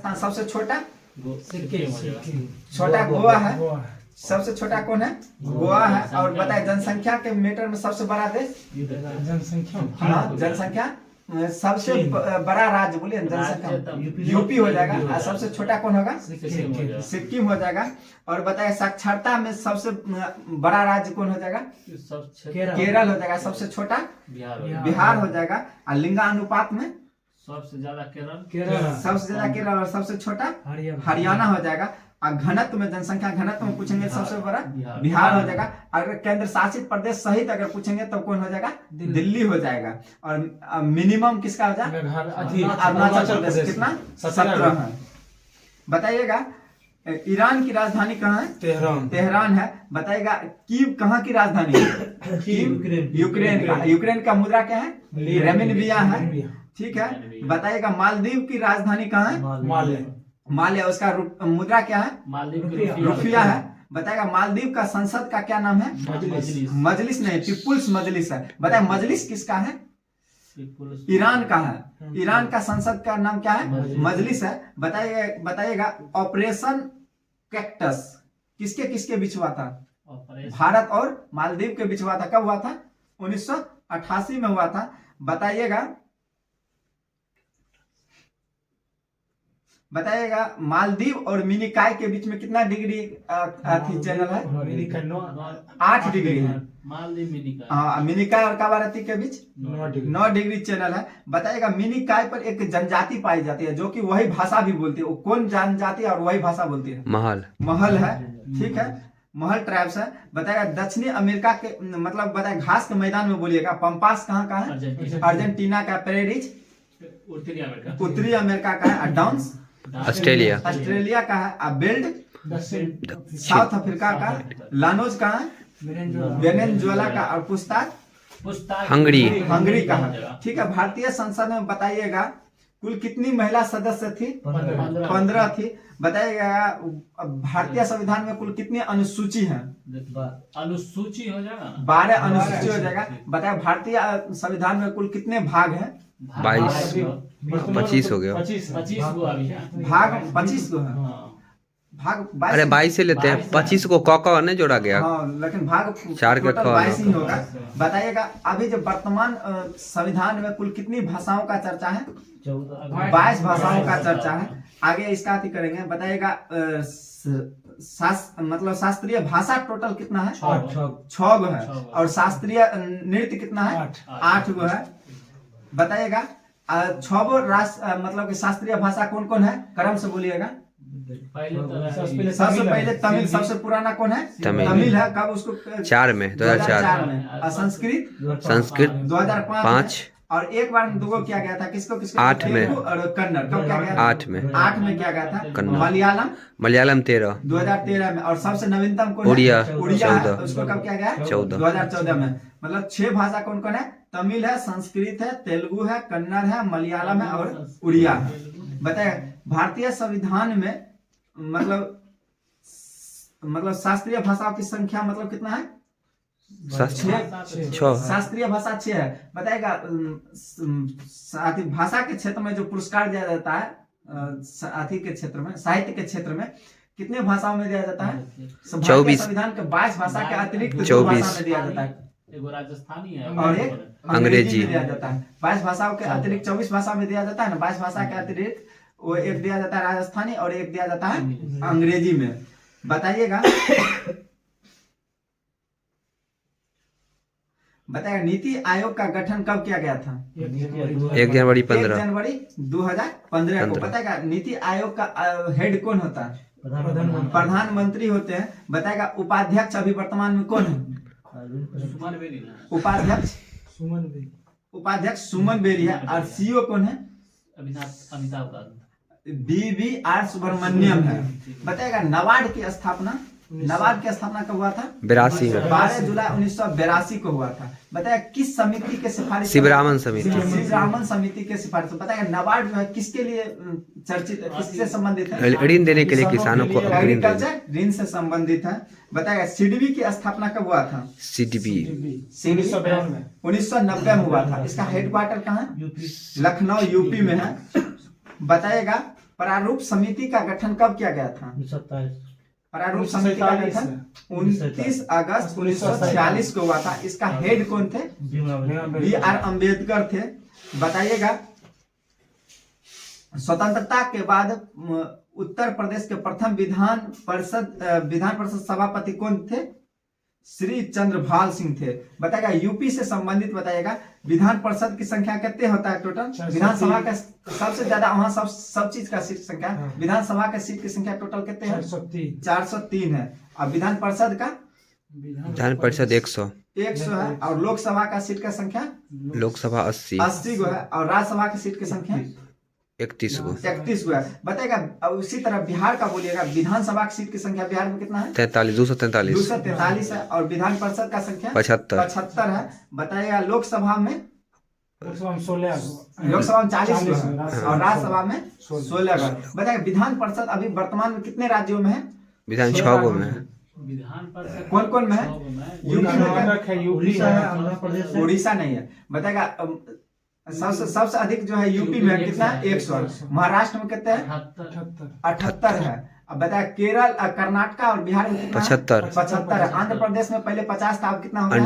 राजस्थान। सबसे छोटा सिक्किम छोटा गोवा है। सबसे छोटा कौन है? गोवा है। और बताए जनसंख्या के मीटर में सबसे बड़ा देश? जनसंख्या हाँ, जनसंख्या सबसे बड़ा राज्य बोलिए जनसंख्या यूपी हो जाएगा। और सबसे छोटा कौन होगा? सिक्किम हो जाएगा। और बताए साक्षरता में सबसे बड़ा राज्य कौन हो जाएगा? केरल हो जाएगा। सबसे छोटा बिहार हो जाएगा। और लिंगानुपात में सबसे ज्यादा केरल और सबसे छोटा हरियाणा हो जाएगा। और घनत्व में जनसंख्या घनत्व में पूछेंगे सबसे बड़ा बिहार हो जाएगा। अगर केंद्र शासित प्रदेश सहित अगर पूछेंगे तो कौन हो जाएगा? दिल्ली हो जाएगा। और मिनिमम किसका हो जाएगा? अरुणाचल प्रदेश। कितना? 17 है। बताइएगा ईरान की राजधानी कहाँ है? तेहरान है। बताइएगा कीव कहाँ की राजधानी है? यूक्रेन का। यूक्रेन का मुद्रा क्या है? रेमिनविया है। ठीक है। बताइएगा मालदीव की राजधानी कहाँ है? माले। उसका मुद्रा क्या है? रुपया है। बताएगा मालदीव का संसद का क्या नाम है? मजलिस नहीं, पीपुल्स मजलिस है। बताए मजलिस किसका है? ईरान का है। ईरान का संसद का नाम क्या है? मजलिस है। बताइएगा ऑपरेशन कैक्टस किसके किसके बीच हुआ था? भारत और मालदीव के बीच हुआ था। कब हुआ था? 1988 में हुआ था। बताइएगा मालदीव और मिनिकाय के बीच में कितना डिग्री चैनल है? 8 डिग्री है। मिनिकाय और कावारती के बीच 9 डिग्री चैनल है। बताइएगा मिनिकाय पर एक जनजाति पाई जाती है जो कि वही भाषा भी बोलती है। वो कौन जनजाति और वही भाषा बोलती है? महल है। ठीक है, महल ट्राइब्स है। बताएगा दक्षिणी अमेरिका के मतलब बताए घास के मैदान में बोलिएगा पंपास कहाँ का है? अर्जेंटीना का। पेरेरिज उत्तरी अमेरिका का है। डाउन्स ऑस्ट्रेलिया का है। बेल्ट साउथ अफ्रीका का। लानोज का है? वेनेजुएला का। और पुस्ताक हंगरी का है। ठीक है। भारतीय संसद में बताइएगा कुल कितनी महिला सदस्य थी? 15 थी। बताइएगा भारतीय संविधान में कुल कितनी अनुसूची है? अनुसूची हो जाएगा 12 अनुसूची हो जाएगा। बताए भारतीय संविधान में कुल कितने भाग हैं? 25 हो गया। 25 गो अभी है। भाग 25 गो है। भाग 22। अरे 22 से लेते हैं। 25 को क नहीं जोड़ा गया। हाँ, लेकिन भाग 4 के 22 ही होगा। बताइएगा अभी जो वर्तमान संविधान में कुल कितनी भाषाओं का चर्चा है? 22 भाषाओं का चर्चा है। आगे इसका अति करेंगे। बताइएगा मतलब शास्त्रीय भाषा टोटल कितना है? 6 गो है। और शास्त्रीय नृत्य कितना है? 8 गो है। बताइएगा 6 गो मतलब कि शास्त्रीय भाषा कौन कौन है? क्रम से बोलिएगा। सबसे पहले तमिल। सबसे पुराना कौन है? तमिल है। कब उसको? 4 में 2004 में। संस्कृत 2005। और एक बार में 2 किया गया था। किसको 8 में। और कन्नड़ कब क्या गया? 8 में किया गया था। मलयालम 13 2013 में। और सबसे नवीनतम कौन? उड़िया 14। उसको कब किया गया? 2014 में। मतलब 6 भाषा कौन कौन है? तमिल है, संस्कृत है, तेलुगु है, कन्नड़ है, मलयालम है और उड़िया है। बताए भारतीय संविधान में मतलब शास्त्रीय भाषाओं की संख्या मतलब कितना है? 6। शास्त्रीय भाषा 6 है। बताएगा भाषा के क्षेत्र में जो पुरस्कार दिया जाता है के क्षेत्र में, साहित्य के क्षेत्र में कितने भाषाओं में दिया जाता है? 24। संविधान के 22 भाषा के अतिरिक्त 2 भाषा में दिया जाता है। एक राजस्थानी है और एक अंग्रेजी दिया जाता है। 22 भाषाओं के अतिरिक्त 24 भाषा में दिया जाता है ना। 22 भाषा के अतिरिक्त वो एक दिया जाता है राजस्थानी और एक दिया जाता है अंग्रेजी में। बताइएगा नीति आयोग का गठन कब किया गया था? 1 जनवरी 2015 को। बताएगा नीति आयोग का हेड कौन होता है? प्रधानमंत्री होते हैं। बताएगा उपाध्यक्ष अभी वर्तमान में कौन है? उपाध्यक्ष सुमन बेरी है। और सीईओ कौन है? अमिताभ BVR सुब्रमण्यम है। बताएगा नाबार्ड की स्थापना कब हुआ था? 82 में 12 जुलाई 1982 को हुआ था। बताया किस समिति के सिफारिश? शिवरामन समिति के सिफारिश। बताएगा नाबार्ड जो है किसके लिए चर्चित, किससे संबंधित है? ऋण देने के लिए किसानों को एग्रीकल्चर ऋण से संबंधित है। बताएगा सीडीबी की स्थापना कब हुआ था? सीडीबी 1990 में हुआ था। इसका हेडक्वार्टर कहाँ है? लखनऊ यूपी में है। बताएगा प्रारूप समिति का गठन कब किया गया था? प्रारूप समिति का गठन 29 अगस्त 1946 को हुआ था। इसका हेड कौन थे? BR अम्बेडकर थे। बताइएगा स्वतंत्रता के बाद उत्तर प्रदेश के प्रथम विधान परिषद सभापति कौन थे? श्री चंद्रभाल सिंह थे। बताएगा यूपी से संबंधित बताइएगा विधान परिषद की संख्या कितने होता है टोटल? विधानसभा का सबसे ज्यादा वहाँ सब चीज का सीट संख्या, विधानसभा का सीट की संख्या टोटल कितने है? 403 है। अब विधान परिषद का? विधान परिषद 100 है। और लोकसभा का सीट का संख्या? लोकसभा 80 गो है। और राज्यसभा की सीट की संख्या 31 गो। 31 गो है। बताएगा उसी तरह बिहार का बोलिएगा, विधानसभा की सीट की संख्या बिहार में कितना है? 243 है। और विधान परिषद का संख्या 75 है। बताइएगा लोकसभा में? लोकसभा में 40 गो है और राज्यसभा में 16 गो। बताइएगा विधान परिषद अभी वर्तमान में कितने राज्यों में है? विधान 6 गो में है। विधान परिषद कौन कौन में है? यूपी में, उड़ीसा नहीं है। बताएगा सबसे अधिक जो है यूपी में कितना? 100। महाराष्ट्र में कितना है? 78 है। अब बताया केरल, कर्नाटक और बिहार में कितना? 75 है। आंध्र प्रदेश में पहले 50 था, अब कितना हो गया?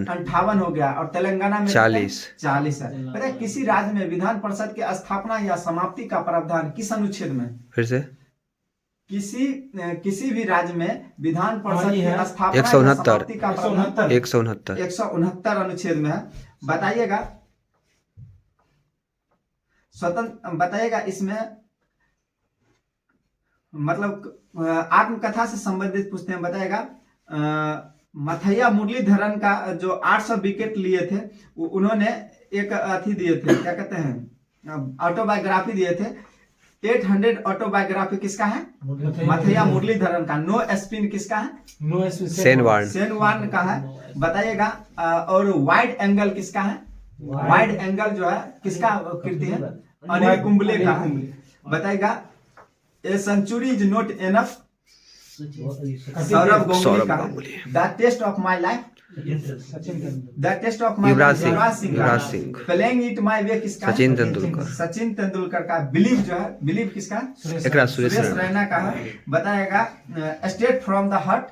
58 हो गया। और तेलंगाना में 40 है। बताया किसी राज्य में विधान परिषद की स्थापना या समाप्ति का प्रावधान किस अनुच्छेद में? फिर से किसी भी राज्य में विधान परिषद की स्थापना 169 का प्रावधान 169 अनुच्छेद में है। बताइएगा बताइएगा इसमें मतलब आत्मकथा से संबंधित पूछते हैं। बताइएगा मथैया मुरलीधरन का जो 800 विकेट लिए थे, उन्होंने एक अथी दिए थे, क्या कहते हैं, ऑटोबायोग्राफी दिए थे। 800 ऑटोबायोग्राफी किसका है? मथैया मुरलीधरन का। नो स्पिन किसका है? सेनवान का है। बताइएगा और वाइड एंगल किसका है? वाइड एंगल जो है किसका कृति है? अनिल कुंबले का। बताएगा a century is not enough, Sourav Ganguly का। The test of my life, the test of my Yuvraj Singh. Playing it my way किसका? सचिन तेंदुलकर का। बिलीव जो है, बिलीव किसका? सुरेश रैना का है। बताएगा state from the heart,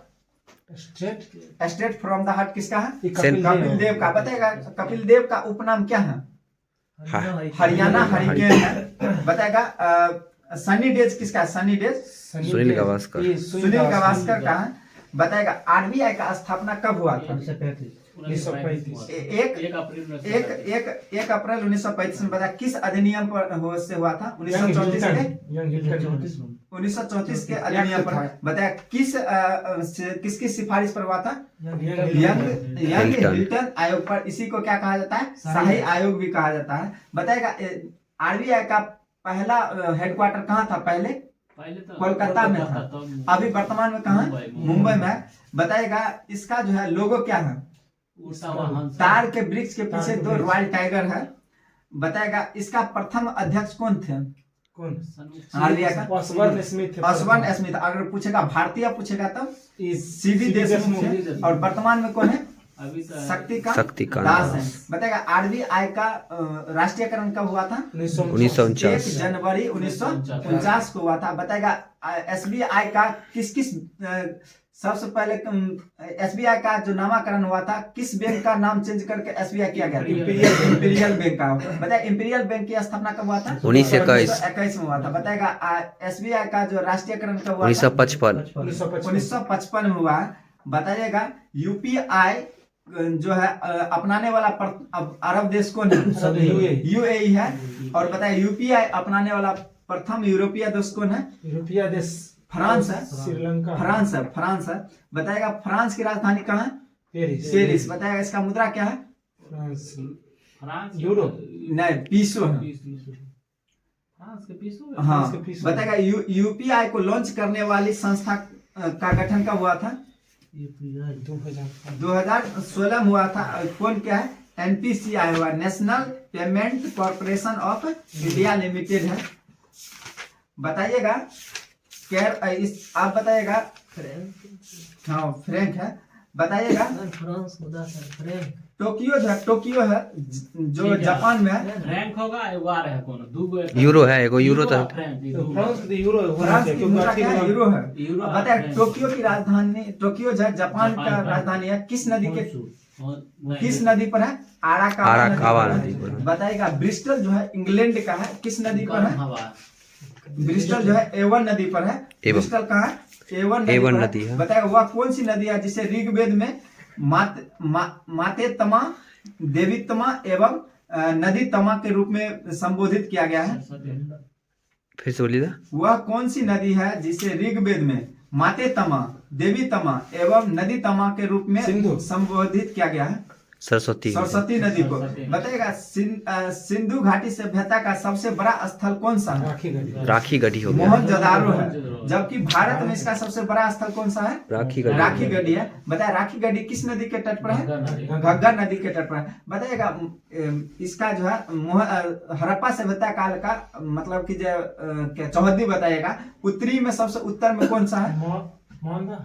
state from the heart किसका है? कपिल देव का। बताएगा कपिल देव का उपनाम क्या है? हरियाणा हरिकेन है। बताएगा सनी डेज किसका है? सनी डेज सुनील गावस्कर का है। बताएगा आरबीआई का स्थापना कब हुआ था? 1 अप्रैल 1935 में। बताया किस अधिनियम पर से हुआ था? 1934 के अधिनियम पर। बताया किसकी सिफारिश पर हुआ था? यंग हिल्टन आयोग पर। इसी को क्या कहा जाता है? शाही आयोग भी कहा जाता है। बताएगा आरबीआई का पहला हेडक्वार्टर कहाँ था? पहले कोलकाता में था। अभी वर्तमान में कहाँ? मुंबई में। बताएगा इसका जो है लोगो क्या है? तार के वृक्ष के पीछे 2 रॉयल टाइगर है। बताएगा इसका प्रथम अध्यक्ष कौन थे? आरबीआई का ऑसबर्न स्मिथ। अगर पूछेगा भारतीय पूछेगा तब सीडी देशमुख। और वर्तमान में कौन है? शक्तिकांत दास है। बताएगा आरबीआई का राष्ट्रीयकरण कब हुआ था? 1949 जनवरी 1949 को हुआ था। बताएगा एसबीआई का किस सबसे पहले एसबीआई का जो नामकरण हुआ था, किस बैंक का नाम चेंज करके एसबीआई किया गया? इंपीरियल बैंक का। बताया इंपीरियल बैंक की स्थापना कब हुआ था? 1921 में हुआ था। बताएगा एसबीआई का जो राष्ट्रीयकरण कब हुआ? 1955 में हुआ। बताइएगा यूपीआई जो है अपनाने वाला अरब देश कौन है? यूएई है। और बताइए यूपीआई अपनाने वाला प्रथम यूरोपीय देश कौन है? यूरोपीय देश फ्रांस है। श्रीलंका। फ्रांस है। बताएगा फ्रांस की राजधानी कहाँ है? पेरिस। बताएगा इसका मुद्रा क्या है? फ्रांस यूरो नहीं, पीसो है। हाँ। बताएगा यूपीआई को लॉन्च करने वाली संस्था का गठन कब हुआ था? 2016 में हुआ था। कौन क्या है? एनपीसीआई हुआ, national payment corporation of India limited है। बताइएगा आप बताइएगा। हाँ फ्रैंक है। बताइएगा टोक्यो है जो जापान में है। रैंक होगा एगो आ रहा है कोनो दूगो यूरो है, एगो यूरो तो फ्रेंच फ्रांस के यूरो फ्रांस की मुद्रा क्या है? यूरो है। यूरो अब बताए टोक्यो की राजधानी, टोक्यो जो है जापान का राजधानी है, किस नदी पर है? आराकावा नदी नदी पर पर। है। बताइएगा ब्रिस्टल जो है इंग्लैंड का है, किस नदी पर है? हवा ब्रिस्टल जो है एवन नदी पर है। एवन। ब्रिस्टल कहाँ है? एवन एवन पर नदी है। बताइएगा वह कौन सी नदी है जिसे ऋग्वेद में माते तमा, देवी तमा एवं नदी तमा के रूप में संबोधित किया गया है? फिर से बोलिएगा। वह कौन सी नदी है जिसे ऋग्वेद में माते तमा, देवी तमा एवं नदी तमा के रूप में सिंधु। संबोधित किया गया है? सरस्वती सरस्वती नदी को। सरस्वती। बताइएगा सिंधु घाटी सभ्यता का सबसे बड़ा स्थल कौन सा है? राखी गढ़ी हो गया। मोहनजोदारो है। जबकि भारत में इसका सबसे बड़ा स्थल कौन सा है? राखी गढ़ी। राखी गढ़ी है। बताया राखी गढ़ी किस नदी के तट पर है? घग्गर नदी के तट पर है। बताइएगा इसका जो है हड़प्पा सभ्यता काल का मतलब कि जो चौहद्दी बताइएगा उत्तरी में सबसे उत्तर में कौन सा है?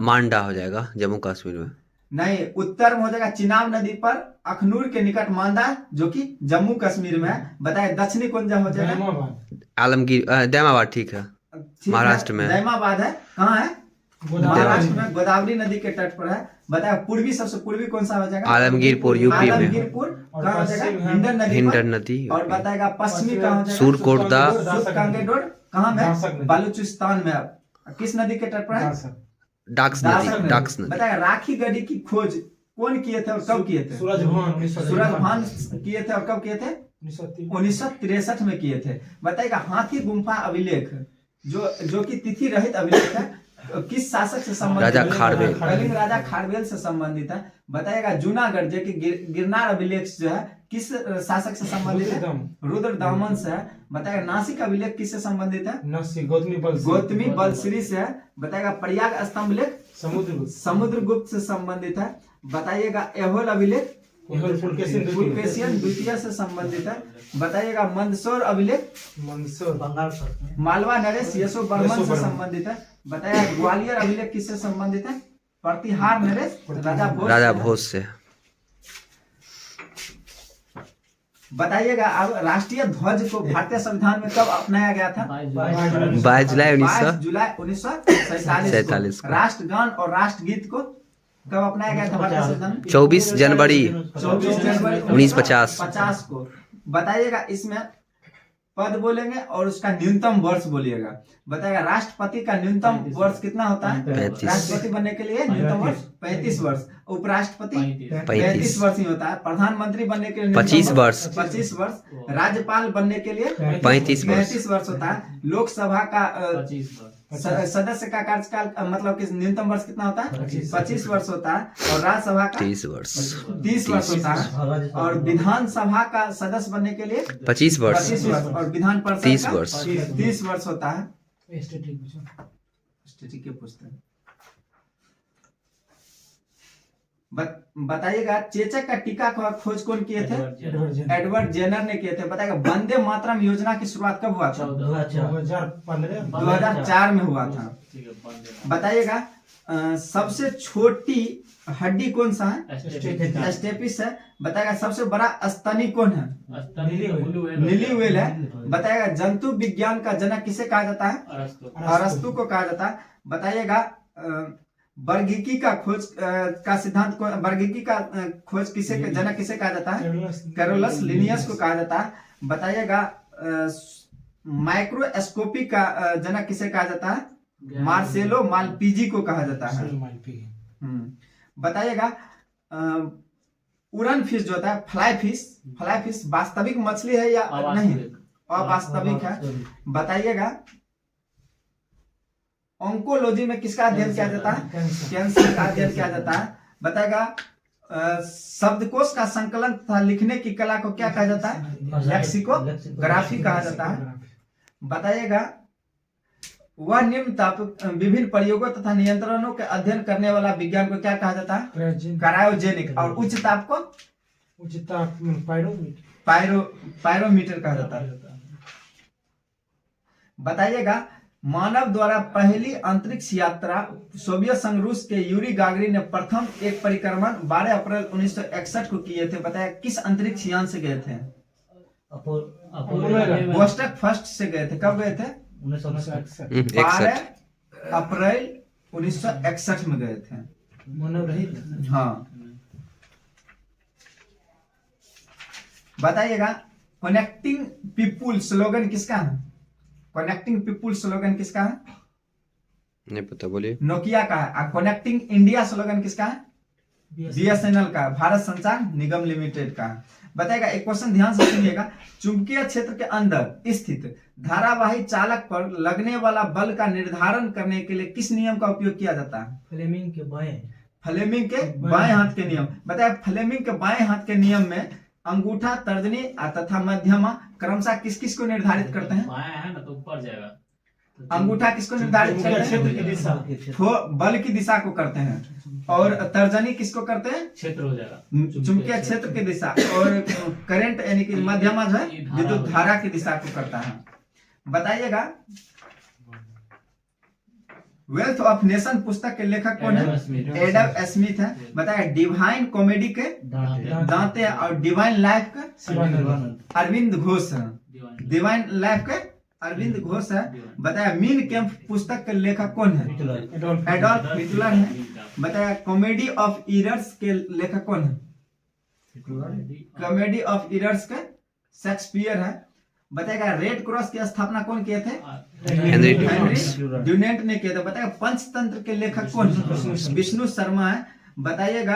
मांडा हो जाएगा जम्मू कश्मीर में। नहीं, उत्तर में हो जाएगा चिनाब नदी पर अखनूर के निकट मांदा जो कि जम्मू कश्मीर में है। बताए दक्षिणी कौन जा हो जाएगा? आलमगीर दैमाबाद, ठीक है, महाराष्ट्र में। दैमाबाद है। कहाँ है? महाराष्ट्र में गोदावरी नदी के तट पर है। बताया पूर्वी सबसे पूर्वी कौन सा हो जाएगा? आलमगीरपुर यूपी में। आलमगीरपुर कहाँ हो जाएगा? हिंडन नदी हिंडन पर। नदी। और बताएगा पश्चिमी कहाँ हो जाएगा? सूरकोटदा। सूरकांगेडोर कहाँ में? बलूचिस्तान में। किस नदी के तट पर है? डाक्स नदी। डाक्स नदी। बताएगा राखी गढ़ी की खोज कौन किए थे और कब किए थे? सूरजभान किए थे और कब किए थे? 1963 में किए थे। बताइएगा हाथी गुम्फा अभिलेख जो कि तिथि रहित अभिलेख है किस शासक से संबंधित? राजा खारवेल। कलिंग राजा खारवेल से संबंधित है। बताइएगा जूनागढ़ जो कि गिरनार अभिलेख जो है किस शासक से संबंधित है? रुद्रदामन से है। बताएगा नासिक अभिलेख किससे संबंधित है? गौतमी बलश्री से है। बताएगा प्रयाग स्तंभ लेख समुद्रगुप्त से संबंधित है। बताइएगा एहोल अभिलेख पुलकेशियन द्वितीय से संबंधित है। बताइएगा मंदसौर अभिलेख मालवा नरेश यशो बर्मन से संबंधित है। बताइएगा ग्वालियर अभिलेख किससे संबंधित है? प्रतिहार नरेश राजा भोज से। बताइएगा अब राष्ट्रीय ध्वज को भारतीय संविधान में कब अपनाया गया था? 22 जुलाई 1947। राष्ट्रगान और राष्ट्रगीत को कब अपनाया गया था भारतीय संविधान में? 24 जनवरी 1950 को। बताइएगा इसमें पद बोलेंगे और उसका न्यूनतम वर्ष बोलिएगा। बताएगा राष्ट्रपति का न्यूनतम वर्ष कितना होता है? 35। राष्ट्रपति बनने के लिए न्यूनतम वर्ष 35 वर्ष। उपराष्ट्रपति 35 वर्ष ही होता है। प्रधानमंत्री बनने के लिए 25 वर्ष। 25 वर्ष। राज्यपाल बनने के लिए 35 वर्ष होता है। लोकसभा का 25 वर्ष। सदस्य का कार्यकाल मतलब कि न्यूनतम वर्ष कितना होता है? 25 वर्ष होता है। और राज्यसभा का 30 वर्ष। 30 वर्ष होता है। और विधानसभा का सदस्य बनने के लिए 25 वर्ष। 25 वर्ष। और विधान परिषद 30 का वर्ष। 30 वर्ष होता है। स्टैटिक के पुस्तक बताइएगा चेचक का टीका का खोज कौन किए थे? एडवर्ड जेनर ने किए थे। बताइएगा वंदे मातरम योजना की शुरुआत कब हुआ था? 2004 में हुआ था। बताइएगा सबसे छोटी हड्डी कौन सा है? स्टेपिस है। बताएगा सबसे बड़ा स्तनी कौन है? नीली व्हेल है। बताएगा जंतु विज्ञान का जनक किसे कहा जाता है? अरस्तु को कहा जाता है। बताइएगा वर्गीकी का खोज का सिद्धांत को वर्गीकी का खोज किसे जनक किसे कहा जाता है? कैरोलस लिनियस को कहा जाता है। बताइएगा माइक्रोस्कोपी का जनक किसे कहा जाता है? मार्सेलो मालपीजी को कहा जाता है। बताइएगा उड़न फिश जो होता है फ्लाई फिश वास्तविक मछली है या नहीं? अवास्तविक है। बताइएगा ऑन्कोलॉजी में किसका अध्ययन किया जाता है? कैंसर का अध्ययन किया जाता है। बताएगा शब्दकोश का संकलन तथा लिखने की कला को क्या कहा जाता है? लेक्सिकोग्राफी कहा जाता है। बताइएगा वह निम्न ताप विभिन्न प्रयोगों तथा नियंत्रणों के अध्ययन करने वाला विज्ञान को क्या कहा जाता है? क्रायोजेनिक। और उच्च ताप को पायरोमीटर कहा जाता है। बताइएगा मानव द्वारा पहली अंतरिक्ष यात्रा सोवियत संघ रूस के यूरी गागरिन ने प्रथम एक परिक्रमण 12 अप्रैल 1961 को किए थे। बताया किस अंतरिक्ष यान से गए थे? वोस्टक फर्स्ट से गए थे। कब गए थे? 12 अप्रैल 1961 में गए थे। मानव रहित। हाँ, बताइएगा कनेक्टिंग पीपुल स्लोगन किसका है? कनेक्टिंग पीपुल स्लोगन किसका है? नहीं पता, बोलिए। नोकिया का है। कनेक्टिंग इंडिया स्लोगन किसका है? बीएसएनएल का, भारत संचार निगम लिमिटेड का। बताएगा एक क्वेश्चन ध्यान से सुनिएगा। चुंबकीय क्षेत्र के अंदर स्थित धारावाही चालक पर लगने वाला बल का निर्धारण करने के लिए किस नियम का उपयोग किया जाता है? फ्लेमिंग के बाएं। फ्लेमिंग के बाएं हाथ के नियम। बताया फ्लेमिंग के बाएं हाथ के नियम में अंगूठा, तर्जनी तथा मध्यमा क्रमशः किस किस को निर्धारित करते हैं? बाएं है ना तो ऊपर जाएगा। अंगूठा किसको निर्धारित करते हैं? क्षेत्र की दिशा। बल की दिशा को करते हैं। और तर्जनी किसको करते हैं? क्षेत्र हो जाएगा। चुंबकीय क्षेत्र की दिशा। और करंट यानी कि मध्यमा जो है विद्युत धारा की दिशा को करता है। बताइएगा वेल्थ ऑफ नेशन पुस्तक के लेखक कौन है? एडम स्मिथ है। बताया डिवाइन कॉमेडी के दांते और डिवाइन लाइफ के अरविंद घोष है। डिवाइन लाइफ के अरविंद घोष है। बताया मीन कैंप पुस्तक के लेखक कौन है? एडोल्फ हिटलर है। बताया कॉमेडी ऑफ इरर्स के लेखक कौन है? कॉमेडी ऑफ इरर्स के शेक्सपियर है। बताएगा रेड क्रॉस की स्थापना कौन किए थे? हेनरी ड्यूनेंट ने किया था। बताएगा पंचतंत्र के लेखक कौन है? विष्णु शर्मा है। बताइएगा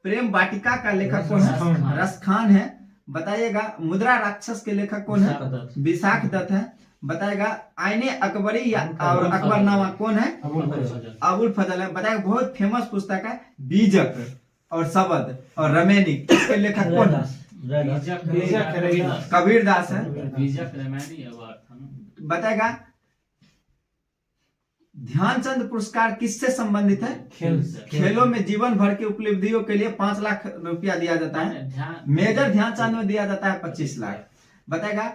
प्रेम वाटिका का लेखक कौन है? रस खान है। बताइएगा मुद्रा राक्षस के लेखक कौन है? विशाख दत्त है। बताएगा आईने अकबरी या और अकबरनामा कौन है? अबुल फजल है। बताएगा बहुत फेमस पुस्तक है बीजक और शबद और रमैनिक, इसके लेखक कौन है? कबीर दास है। बताएगा ध्यानचंद पुरस्कार किससे संबंधित है? खेलों में जीवन भर की उपलब्धियों के लिए 5 लाख रुपया दिया जाता है। मेजर ध्यानचंद में दिया जाता है 25 लाख। बताएगा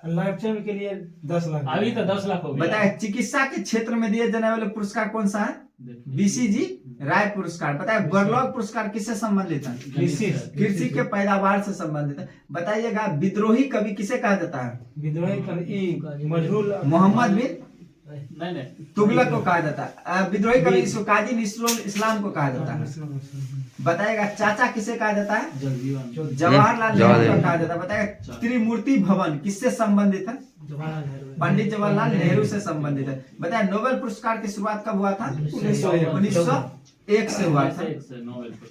लाइफ टाइम के लिए 10 लाख। अभी तो 10 लाख हो गया। बताएगा चिकित्सा के क्षेत्र में दिए जाने वाले पुरस्कार कौन सा है? बीसीजी राय पुरस्कार। बताया बर्लॉग पुरस्कार किससे संबंधित है? कृषि के पैदावार से संबंधित है। बताइएगा विद्रोही कवि किसे कहा जाता है? विद्रोही कवि मोहम्मद बिन नहीं तुगलक को कहा जाता है। विद्रोही कवि काजी नजरुल इस्लाम को कहा जाता है। बताएगा चाचा किसे कहा जाता है? जवाहरलाल नेहरू को कहा जाता है। बताएगा त्रिमूर्ति भवन किससे संबंधित है? पंडित जवाहरलाल नेहरू से संबंधित है। बताया नोबेल पुरस्कार की शुरुआत कब हुआ था? 1901 से हुआ था।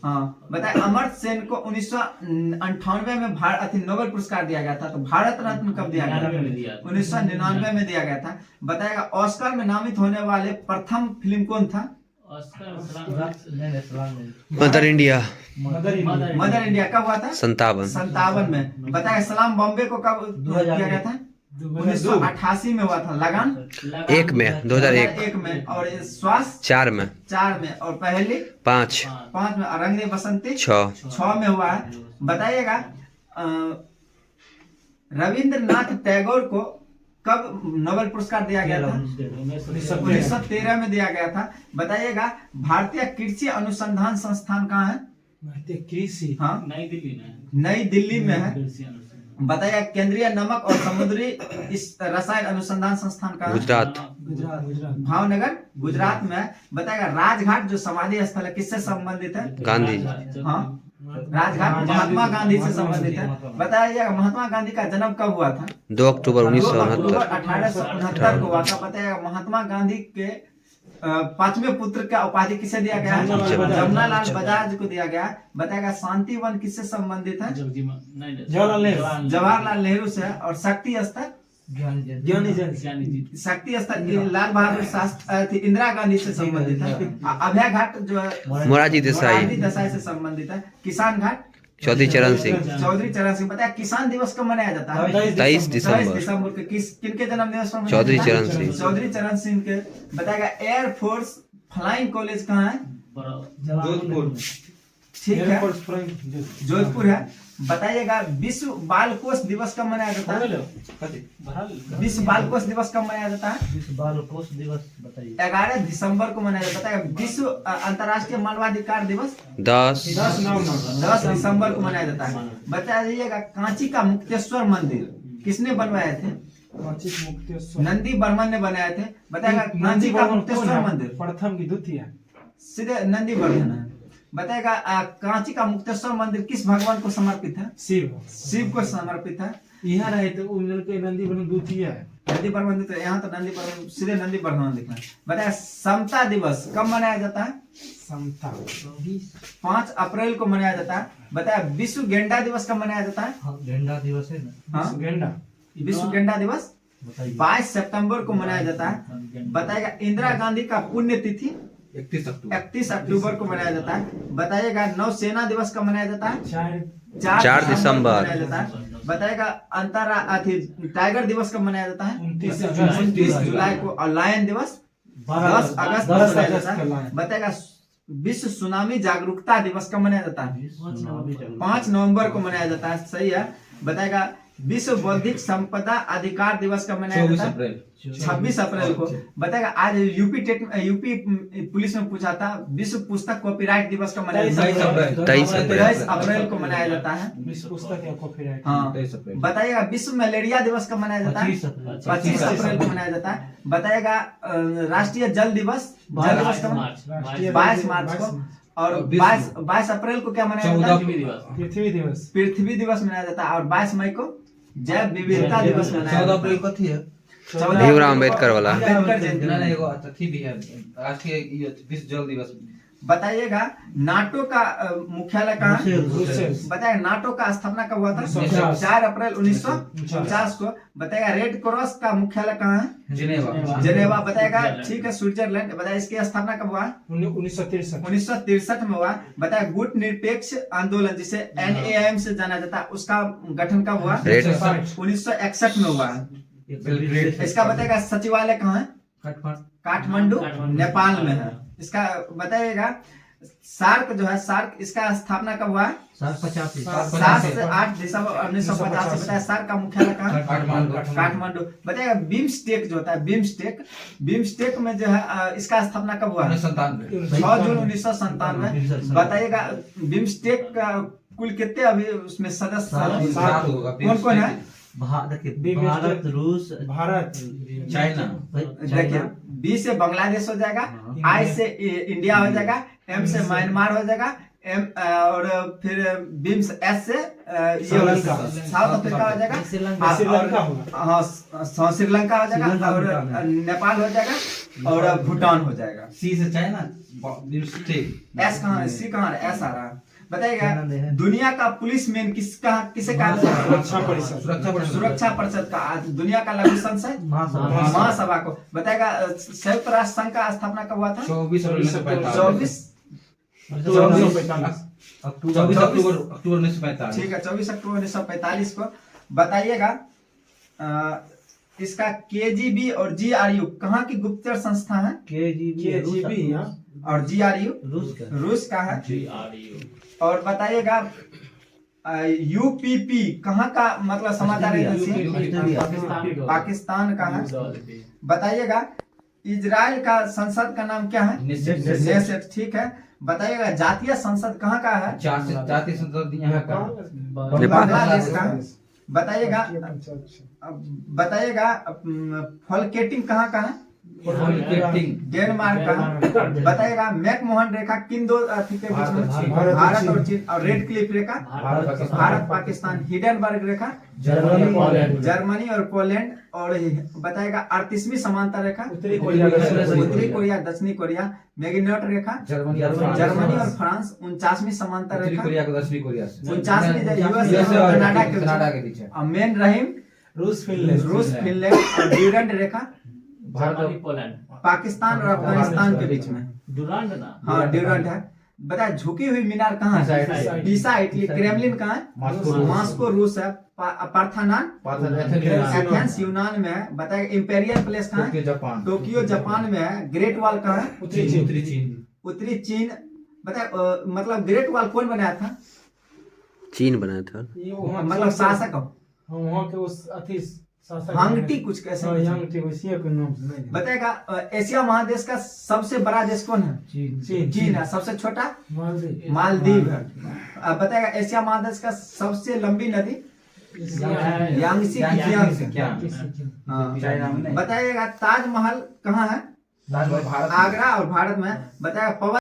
हाँ। बताया अमर्त्य सेन को 1998 में नोबेल पुरस्कार दिया गया था। तो भारत रत्न कब दिया गया था? 1999 में दिया गया था। बताएगा ऑस्कर में नामित होने वाले प्रथम फिल्म कौन था? Mother India. मदर इंडिया कब हुआ था? 57 में। बताया सलाम बॉम्बे को कब दिया गया था? 1988 में हुआ था। लगान 1 में 2001 में। और स्वास्थ्य 4 में। और पहले 5 में। रंग दे बसंती 6 में हुआ है। बताइएगा रविंद्रनाथ टैगोर को कब नोबेल पुरस्कार दिया गया था? 1913 में दिया गया था। बताइएगा भारतीय कृषि अनुसंधान संस्थान कहाँ है? कृषि हाँ नई दिल्ली में है। बताइए केंद्रीय नमक और समुद्री इस रसायन अनुसंधान संस्थान का गुजरात भावनगर गुजरात में है। बताएगा राजघाट जो समाधि स्थल है किससे संबंधित है? गांधी। हाँ राजघाट महात्मा गांधी से संबंधित है। बताइएगा महात्मा गांधी का जन्म कब हुआ था? 2 अक्टूबर 1969। 1869 को हुआ था। बताइएगा महात्मा गांधी के 5वें पुत्र का उपाधि किसे दिया गया है? जमनालाल बजाज को दिया गया। बताएगा शांति वन किससे संबंधित है? जवाहरलाल नेहरू से। और शक्ति स्थल शक्ति स्थल लाल बहादुर शास्त्री इंदिरा गांधी से संबंधित है। अभय घाट जो है मोरारजी देसाई से संबंधित है। किसान घाट चौधरी चरण सिंह। बताया किसान दिवस कब मनाया जाता है? 23 दिसंबर के। किनके जन्म दिवस पर? चौधरी चरण सिंह। चौधरी चरण सिंह के। बताएगा एयर फोर्स फ्लाइंग कॉलेज कहाँ है? ठीक है, एयरफोर्स फ्रंट जोधपुर है। बताइएगा विश्व बाल कोष दिवस कब मनाया जाता है? विश्व बाल कोष दिवस कब मनाया जाता है? विश्व बाल कोष दिवस बताइए। 11 दिसंबर को मनाया जाता है। विश्व अंतर्राष्ट्रीय मानवाधिकार दिवस 10 10 दिसंबर को मनाया जाता है। बताइएगा कांची का मुक्तेश्वर मंदिर किसने बनवाए थे? कांची मुक्तेश्वर नंदी बर्मन ने बनाए थे। बताएगा कांची का मुक्तेश्वर मंदिर प्रथम की द्वितीय सीधे नंदी बर्मन है। बताएगा कांची का मुक्तेश्वर मंदिर किस भगवान को समर्पित है? शिव को समर्पित है। यहाँ रहे तो उनके के नंदी बर्मन द्वितीय है। नंदी बर्मन तो यहाँ तो नंदी बर्मन सीधे नंदी बर्मन लिखना है। बताया समता दिवस कब मनाया जाता है? समता 5 अप्रैल को मनाया जाता है। बताया विश्व गेंडा दिवस कब मनाया जाता है? गेंडा दिवस है ना। हाँ, गेंडा विश्व गेंडा दिवस 22 सितंबर को मनाया जाता है। बताएगा इंदिरा गांधी का पुण्य तिथि 31 अक्टूबर को मनाया जाता है। बताइएगा नौसेना दिवस कब मनाया जाता है? 4 दिसंबर। मनाया जाता है। बताएगा अंतर्राष्ट्रीय टाइगर दिवस कब मनाया जाता है? 29 जुलाई को। और लायन दिवस 10 अगस्त को मनाया जाता है। बताएगा विश्व सुनामी जागरूकता दिवस कब मनाया जाता है? 5 नवंबर को मनाया जाता है। सही है। बताएगा विश्व बौद्धिक संपदा अधिकार दिवस कब मनाया जाता है? 26 अप्रैल को। बताएगा आज यूपी पुलिस में पूछा था विश्व पुस्तक कॉपीराइट दिवस कब मनाया जाता है? 23 अप्रैल को मनाया जाता है। विश्व पुस्तक कॉपीराइट। हाँ। बताइएगा विश्व मलेरिया दिवस कब मनाया जाता है? 25 अप्रैल को मनाया जाता है। बताएगा राष्ट्रीय जल दिवस कब? 22 मार्च को। और 22 अप्रैल को क्या मनाया जाता है? पृथ्वी दिवस मनाया जाता है। और 22 मई को जैव विविधता दिवस मनाया जाता है। 14 अप्रैल को थी भीमराव अम्बेडकर वाला। अम्बेडकर जयंती। तिथि भी है राष्ट्रीय विश्व जल दिवस। बताइएगा नाटो का मुख्यालय कहाँ है? बताइए नाटो का स्थापना कब हुआ था? 4 अप्रैल 1949 को। बताइएगा रेड क्रॉस का मुख्यालय कहाँ है? जिनेवा। बताएगा ठीक है स्विट्जरलैंड। बताइए इसकी स्थापना कब हुआ? 1963 में हुआ। बताया गुट निरपेक्ष आंदोलन जिसे NAM से जाना जाता है उसका गठन कब हुआ? 1961 में हुआ। इसका बताएगा सचिवालय कहाँ है? काठमांडू नेपाल में है। इसका बताइएगा सार्क जो है सार्क इसका स्थापना कब हुआ? 7 से 8 दिसंबर 1985। बताया सार्क का मुख्यालय कहाँ है? काठमांडू। बताइएगा बिम्स्टेक जो होता है बिम्स्टेक में जो है इसका स्थापना कब हुआ? 6 जून 1997। बताइएगा बिम्स्टेक का कुल कितने अभी उसमें सदस्य कौन कौन है? भारत, रूस, चाइना। देखिए बी से बांग्लादेश हो जाएगा, आई से इंडिया हो जाएगा, एम से म्यांमार हो जाएगा, और फिर बीम से एस से साउथ अफ्रीका हो जाएगा, श्रीलंका हो जाएगा, और नेपाल हो जाएगा, और भूटान हो जाएगा। सी से चाइना। एस कहाँ है? सी कहाँ है? एस आ रहा है। बताइएगा दुनिया का पुलिस मैन किसे कहा जाता है? सुरक्षा परिषद का। दुनिया का लघु संसद महासभा को। बताएगा संयुक्त राष्ट्र संघ का स्थापना कब हुआ था? 24 अक्टूबर 1945। ठीक है 24 अक्टूबर 1945 को। बताइएगा इसका KGB और GRU कहाँ की गुप्तचर संस्था है? KGB और GRU रूस का है। और बताइएगा UPP कहाँ का मतलब समाचार एजेंसी? पाकिस्तान का है। बताइएगा इजराइल का संसद का नाम क्या है? नेसेट। ठीक है। बताइएगा जातीय संसद कहाँ का है? जातीय संसद यहाँ का बांग्लादेश का। बताइएगा फॉल्केटिंग कहाँ का है? डेनमार्क का। बताइएगा मैकमोहन रेखा किन दो के बीच में? भारत और चीन। और रेड क्लिफ रेखा भारत पाकिस्तान। हिडेनबर्ग रेखा जर्मनी और पोलैंड। और बताएगा 38वीं समांतर रेखा उत्तरी कोरिया दक्षिणी कोरिया। मैग्नेट रेखा जर्मनी और फ्रांस। 49वीं समांतर रेखा 49वीं यूएस और कनाडा के बीच। मेन रहीम रूस फिनलैंड। और ड्यूरेंट रेखा पाकिस्तान और अफगानिस्तान के बीच में। डुरांड ना? हाँ ड्यूरेंट है। बता झुकी हुई मीनार कहाँ है? पीसा इटली। क्रेमलिन कहाँ है? मॉस्को रूस है। पार्थानान एथेंस यूनान में है। बताइए इंपेरियल प्लेस कहाँ है? टोक्यो जापान में है। ग्रेट वॉल कहाँ है? उत्तरी चीन। उत्तरी चीन। बताए मतलब ग्रेट वॉल कौन बनाया था? चीन बनाया था। ये वहाँ मतलब शासक हो। वहाँ के उस अति शासक हांगटी कुछ कैसे? हाँ, यांगटी उसी के नाम से नहीं बताएगा एशिया महादेश का सबसे बड़ा देश कौन है? चीन चीन है। सबसे छोटा मालदीव मालदीव है। बताएगा एशिया महादेश का सबसे लंबी नदी? यांगसी की कियांग। हाँ। बताइएगा ताजमहल कहाँ है? भारत आगरा और भारत में है। बताएगा पवन